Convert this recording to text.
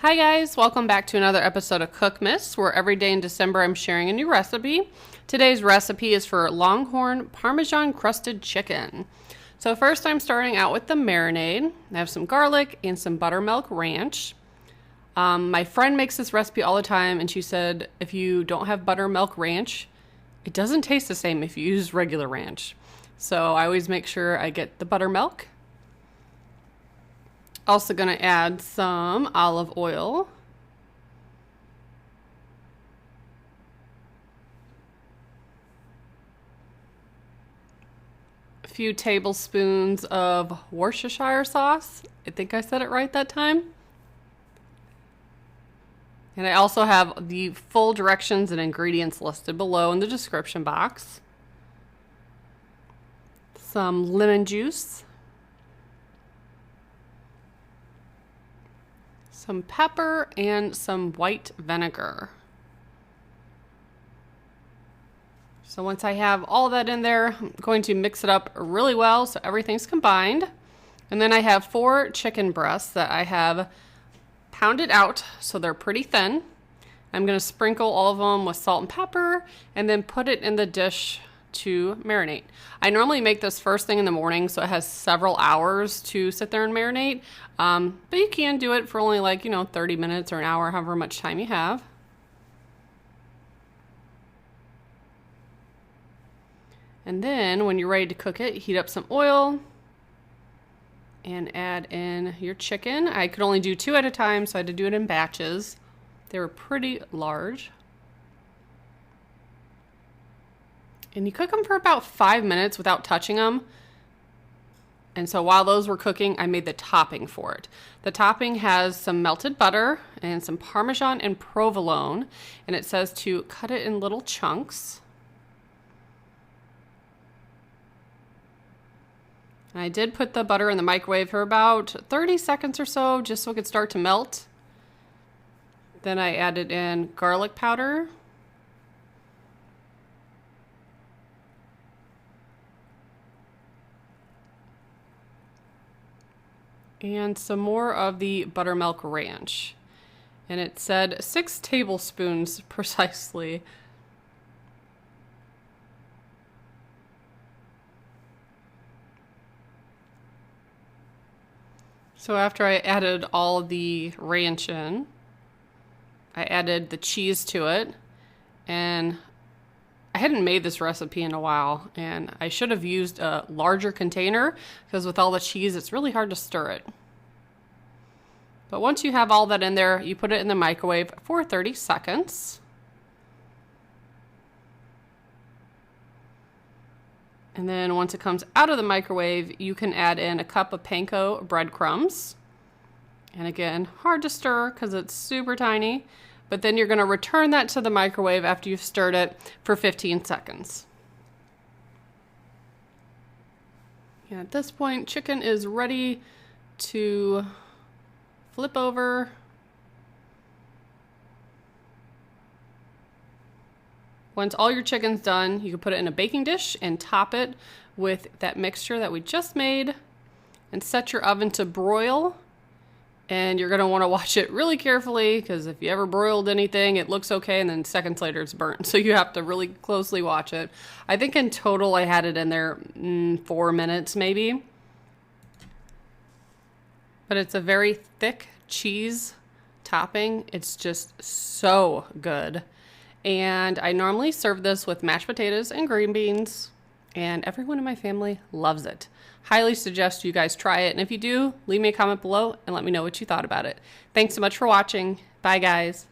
Hi guys, welcome back to another episode of Cookmas, where every day in December I'm sharing a new recipe. Today's recipe is for Longhorn Parmesan Crusted chicken. So first I'm starting out with the marinade. I have some garlic and some buttermilk ranch. My friend makes this recipe all the time, and she said if you don't have buttermilk ranch, it doesn't taste the same if you use regular ranch. So I always make sure I get the buttermilk. Also going to add some olive oil. A few tablespoons of Worcestershire sauce. I think I said it right that time. And I also have the full directions and ingredients listed below in the description box. Some lemon juice. Some pepper and some white vinegar. So once I have all that in there, I'm going to mix it up really well so everything's combined. And then I have 4 chicken breasts that I have pounded out so they're pretty thin. I'm going to sprinkle all of them with salt and pepper and then put it in the dish to marinate. I normally make this first thing in the morning, so it has several hours to sit there and marinate. But you can do it for only 30 minutes or an hour, however much time you have. And then when you're ready to cook it, heat up some oil and add in your chicken. I could only do 2 at a time, so I had to do it in batches. They were pretty large. And you cook them for about 5 minutes without touching them. And so while those were cooking, I made the topping for it. The topping has some melted butter and some Parmesan and Provolone. And it says to cut it in little chunks. And I did put the butter in the microwave for about 30 seconds or so, just so it could start to melt. Then I added in garlic powder. And some more of the buttermilk ranch. And it said 6 tablespoons precisely. So after I added all of the ranch in, I added the cheese to it. And I hadn't made this recipe in a while, and I should have used a larger container because with all the cheese, it's really hard to stir it. But once you have all that in there, you put it in the microwave for 30 seconds. And then once it comes out of the microwave, you can add in a cup of panko breadcrumbs. And again, hard to stir because it's super tiny. But then you're going to return that to the microwave after you've stirred it for 15 seconds. And at this point, chicken is ready to flip over. Once all your chicken's done, you can put it in a baking dish and top it with that mixture that we just made. And set your oven to broil. And you're going to want to watch it really carefully because if you ever broiled anything, it looks okay and then seconds later it's burnt. So you have to really closely watch it. I think in total I had it in there 4 minutes maybe. But it's a very thick cheese topping. It's just so good. And I normally serve this with mashed potatoes and green beans. And everyone in my family loves it. Highly suggest you guys try it. And if you do, leave me a comment below and let me know what you thought about it. Thanks so much for watching. Bye, guys.